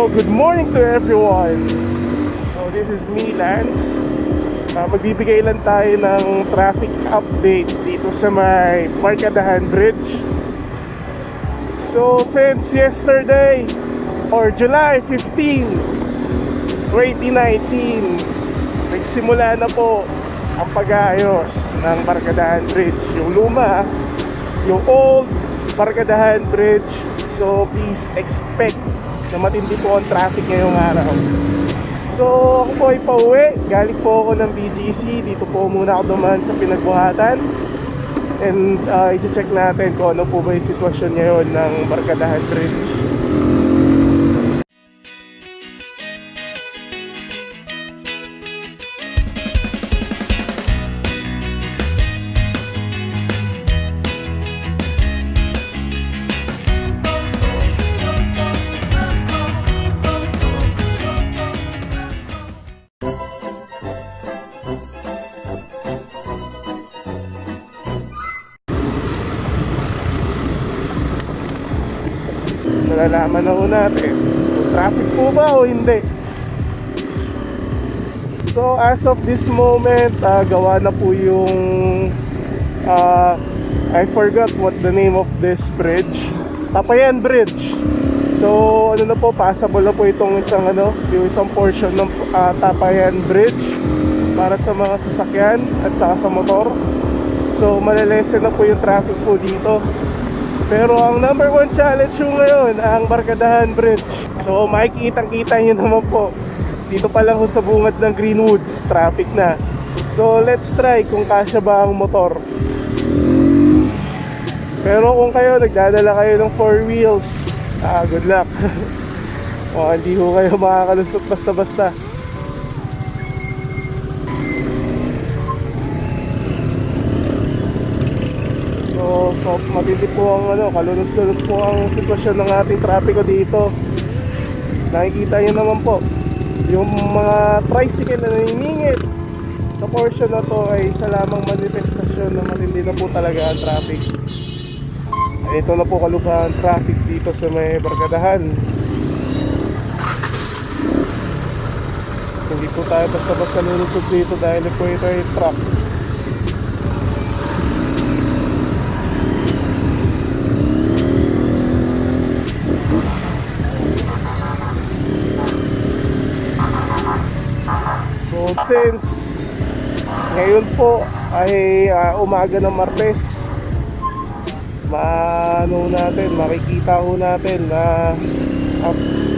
good morning to everyone. So this is me, Lance. Magbibigay lang tayo ng traffic update dito sa may Barkadahan Bridge. So since yesterday or July 15, 2019, nagsimula na po ang pag-aayos ng Barkadahan Bridge. Yung luma, yung old Barkadahan Bridge. So please expect na matindi po ang traffic ngayong araw. So ako po ay pauwi. Galing po ako ng BGC. Dito po muna ako dumaan sa pinagbuhatan. And i-check natin kung ano po ba yung sitwasyon ngayon ng Barkadahan Bridge. Malalaman na po natin kung traffic po ba o hindi. So as of this moment, gawa na po yung I forgot what the name of this bridge, Taytay Bridge. So ano na po, passable na po itong yung isang portion ng Taytay Bridge para sa mga sasakyan at saka sa motor. So malalesen na po yung traffic po dito. Pero ang number one challenge yung ngayon, ang Barkadahan Bridge. So makikitang-kita nyo naman po, dito pa lang sa bungad ng Greenwoods, traffic na. So let's try kung kasya ba ang motor. Pero kung kayo, nagdadala kayo ng 4 wheels, good luck. O, hindi ho kayo makakalusot basta-basta. So matindi po ang kalunos-lunos po ang sitwasyon ng ating trapiko dito. Nakikita nyo naman po yung mga tricycle na naniningit sa portion na to ay isa lamang manifestasyon na matindi na po talaga ang traffic. Ito na po kalubhan traffic dito sa may Barkadahan. Hindi po tayo basta-basta lulusot dito dahil po ito ay truck. Since ngayon po ay umaga ng Martes, makikita ho natin na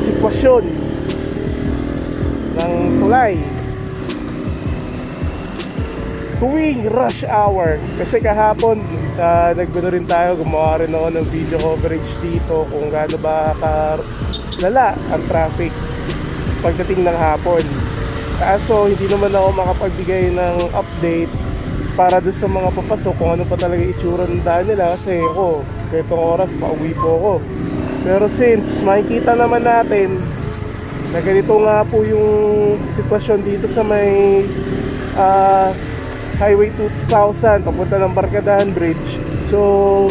sitwasyon ng tulay tuwing rush hour. Kasi kahapon nagbuno rin tayo, gumawa rin ako ng video coverage dito kung gaano ba kalala ang traffic pagdating ng hapon. Kaso hindi naman ako makapagbigay ng update para doon sa mga papasok kung ano pa talaga itsura ng daan nila, kasi ako ganitong oras pauwi po ako. Pero since makikita naman natin na ganito nga po yung sitwasyon dito sa may Highway 2000 papunta ng Barkadahan Bridge, so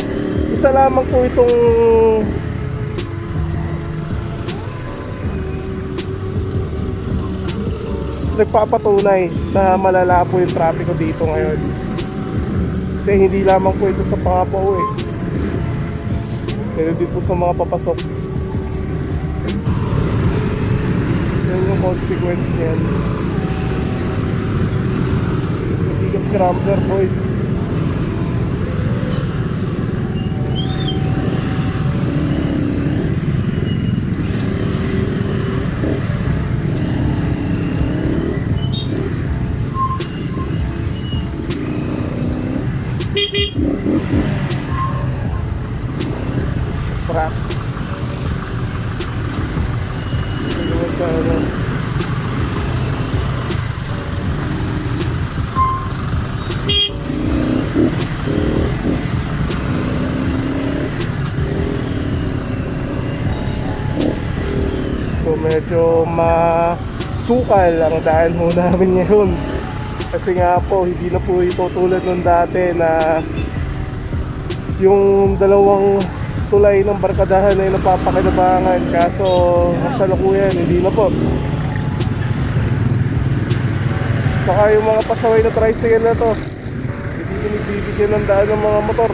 isa lamang po itong nagpapatunay na malala po yung trapiko dito ngayon. Kasi hindi lamang po ito sa pangapauwi, pero din po sa mga papasok. Yan yung consequence niyan. Hindi ka scrambler boy. Truck. So medyo masukal ang daan ho namin ngayon. Kasi nga po, hindi na po ito tulad nung dati na yung dalawang tulay ng Barkadahan ay napapakinabangan, kaso kasalukuyan hindi na po. Saka yung mga pasaway na tricycle na to, hindi pinagbibigyan ng daan ng mga motor.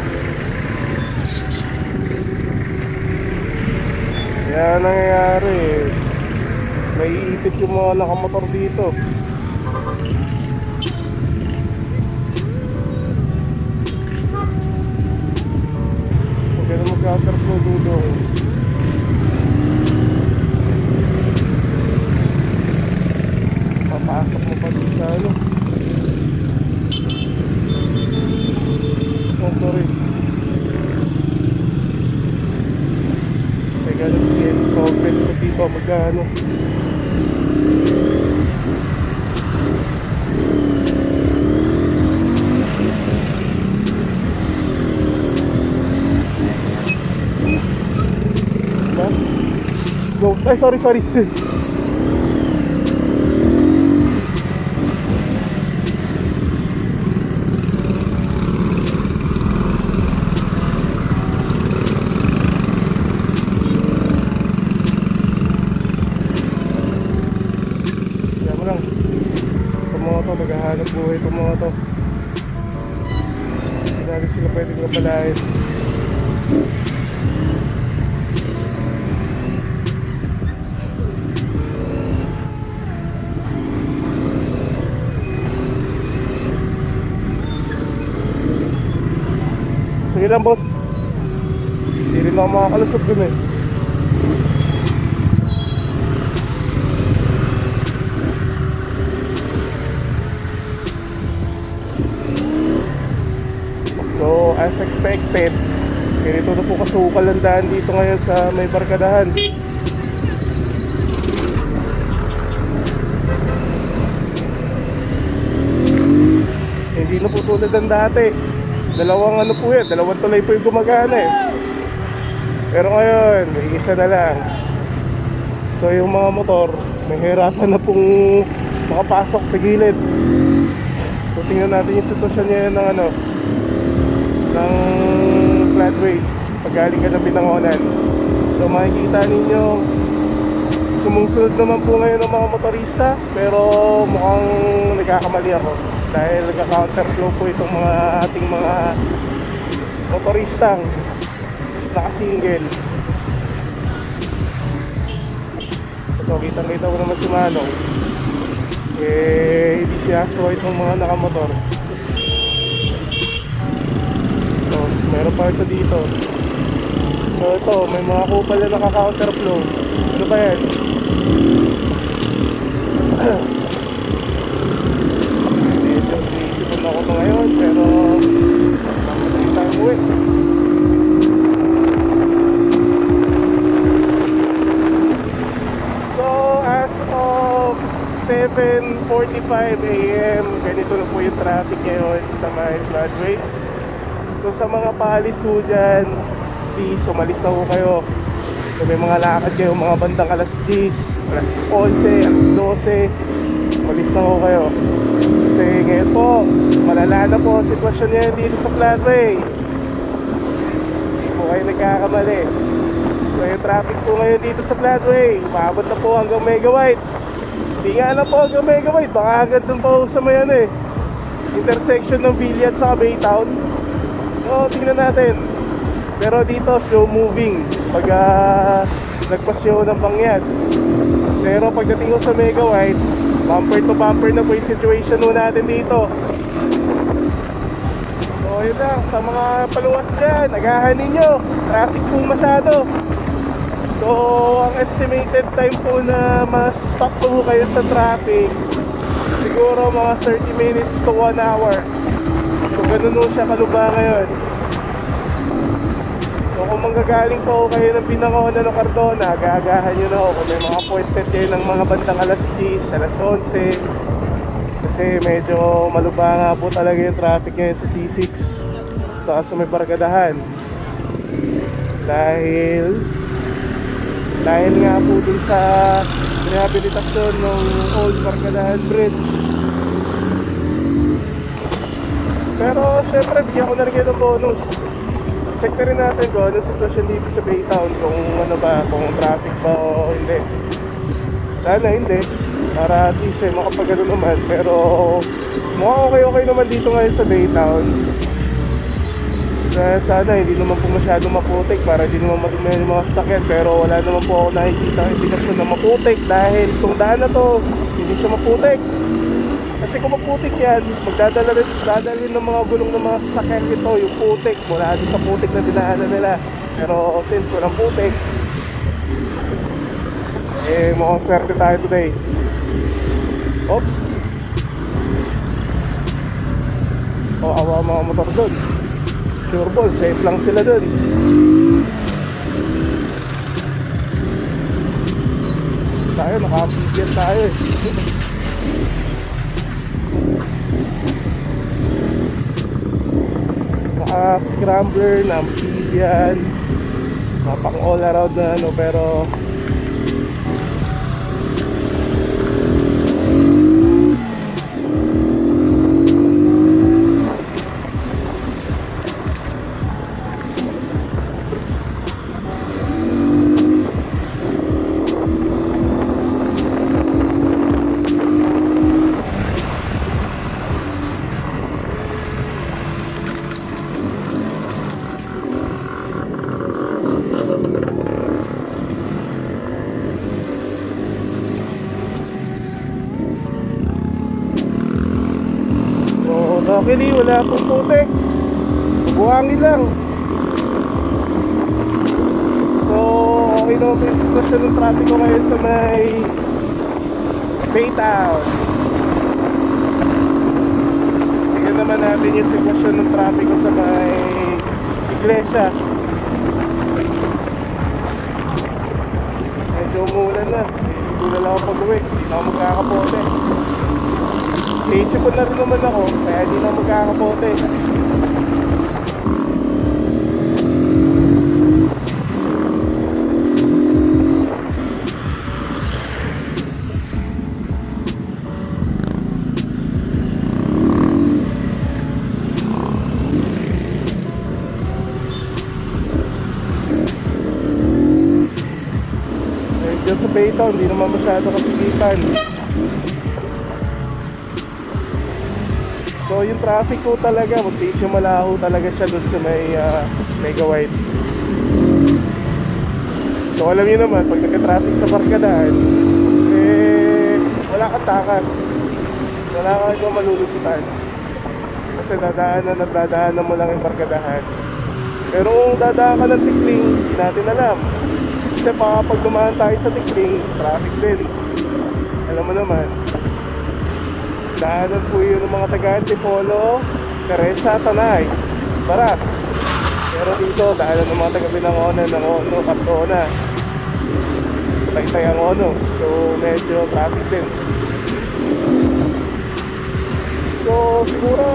Kaya nangyayari, may ipit yung mga nakamotor dito. Huwag ka na mag-counterflow dudong. Papasok mo pa dito sa ano. Oh, sorry. Teka lang siya, progress ko dito magkano. Go. Ay, sorry. Naghahanap buhay itong mga to. Hindi natin sila pwedeng kapalain. Sige lang boss, hindi rin ako makakalusot dun eh. So, as expected, ganito na po kasukal ang daan dito ngayon sa may Barkadahan. Hindi na po tulad ng dati. Dalawang ano po yan, dalawang tulay po yung gumagana eh. Pero ngayon, isa na lang. So yung mga motor, may hirapan na pong makapasok sa gilid. So tingnan natin yung sitwasyon niya ng ano, ng flatway paggaling ka ng Binangonan. So makikita ninyo sumusunod naman po ngayon ng mga motorista, pero mukhang nagkakamali ako dahil nagka-counterflow po itong mga ating mga motoristang naka-single. Ito, kitang-kita ko naman si Manong, eh hindi siya so itong mga nakamotor. So, meron pa ito dito. So ito, may mga kupal na naka-counterflow. Ano ba yan? Medyo sinisipon ako ito ngayon, pero mamatay tayo uwi. So as of 7:45 AM, ganito na po yung traffic ngayon sa may floodway. So sa mga paaliso dyan, please umalis na po kayo. Kung may mga lakad kayo, mga bandang alas 10, alas 11, alas 12, umalis na po kayo. Kasi ngayon po, malala na po ang sitwasyon niya dito sa floodway. Hindi po kayo nagkakamali. So yung traffic po ngayon dito sa floodway, umabot na po hanggang Mega White. Hindi nga na po hanggang Mega White, baka agad dun po sa may ano eh, intersection ng Village sa Baytown. So tingnan natin. Pero dito slow moving pag nagpasyo ng Bangyad. Pero pagdating ko sa Mega White, bumper to bumper na po yung situation mo natin dito. So yun lang, sa mga paluwas dyan, agahan ninyo, traffic po masyado. So ang estimated time po na ma-stop po kayo sa traffic, siguro mga 30 minutes to 1 hour. So ganun po siya kaluba ngayon. So kung manggagaling po kayo ng Binangonan o Cardona, agaagahan nyo na ako kung may mga appointment kayo ng mga bandang alas 10, alas 11. Kasi medyo maluba nga po talaga yung traffic ngayon sa C6 saka sa may Barkadahan. Dahil nga po dun sa rehabilitasyon ng old Barkadahan Bridge. Pero syempre bigyan ko na rin kayo ng bonus. check na rin natin kung anong sitwasyon dito sa Baytown, kung ano ba, kung traffic ba o hindi. Sana hindi, para at least makapagano naman. Pero mukhang okay naman dito ngayon sa Baytown. Kaya sana hindi naman po masyado maputik, para hindi naman madumi yung mga sasakyan. Pero wala naman po ako nakikita ang indikasyon na maputik, dahil itong daan na to hindi siya maputik. Kasi kung maputik yan, dadalhin ng mga gulong ng mga sasakyan ito yung putik mula sa putik na dinaanan nila. Pero since walang putik, mukhang swerte tayo today. Oops. Awa mga motor doon. Sure ball, safe lang sila doon. Tayo, naka-amphibian tayo eh. Naka-scrambler na amphibian, pang all around na ano, pero luckily wala pong putik, buhangin lang. So okay naman po yung sitwasyon ng traffic ko ngayon sa may Baytown. Tignan naman natin yung sitwasyon ng traffic ko sa may Iglesia. Medyo umulan na, hindi ko na lang ako pag-uwi, hindi na ako magkakapote. Naisip ko na rin naman ako, kaya hindi na magkakapote. Medyo sa Baytown, hindi naman masyado kasigitan. So yung traffic ko talaga, magsisimalaho talaga siya doon sa may Mega Wide. So alam niyo naman, pag nagka-traffic sa Barkadahan, wala kang takas, wala kang malulusutan. Kasi dadaanan mo lang yung Barkadahan. Pero kung dadaan ka ng Tikling, hindi natin alam. Kasi pag dumaan tayo sa Tikling, traffic din. Alam mo naman, daanan po yun ng mga taga-Antipolo, Teresa, Tanay, Baras. Pero dito, daanan ng mga taga-Binangonan, ng Ono, Cartona, Taytay ang Ono. So medyo traffic din. So siguro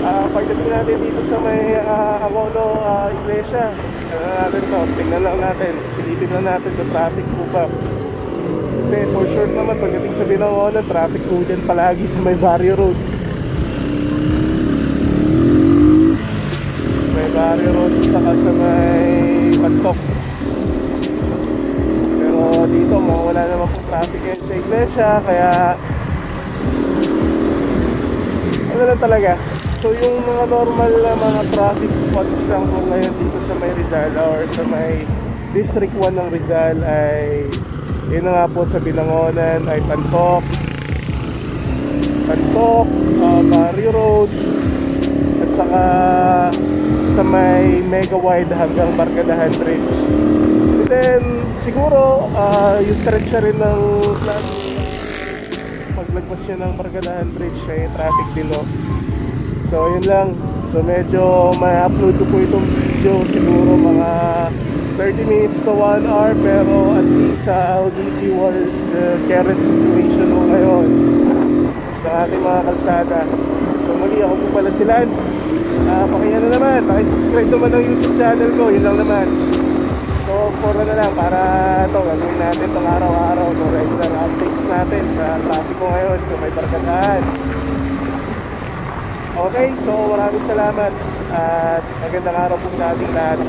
pagdating natin dito sa may Angono, Iglesia, tingnan lang natin, silipin lang natin yung traffic po ba. Kasi for sure naman, pagdating sa Binangonan, traffic po dyan palagi sa may Barrio Road. May Barrio Road, saka sa may Pantok. Pero dito, wala naman po traffic ngayon sa Iglesia, kaya ano lang talaga. So yung mga normal na mga traffic spots lang po ngayon dito sa may Rizal or sa may District 1 ng Rizal ay yun na nga po sa Binangonan ay Pantok, Barrio Road, at saka sa may Mega Wide hanggang Barkadahan Bridge. And then siguro yung stretch rin ng Vladimir, paglagpas niya ng Barkadahan Bridge ay traffic below. So yun lang. So medyo may upload ko po itong video siguro mga 30 minutes to 1 hour, pero at least I'll give you what is the current situation mo ngayon ng ating mga kalsada. So muli, ako po pala si Lance. Pakiano naman, pakisubscribe naman ng YouTube channel ko, yun lang naman. So for na lang, para ito gagawin natin itong araw-araw, itong regular updates natin sa traffic ko ngayon. So may Barkadahan. Okay, so maraming salamat at magandang araw po sa ating lahat.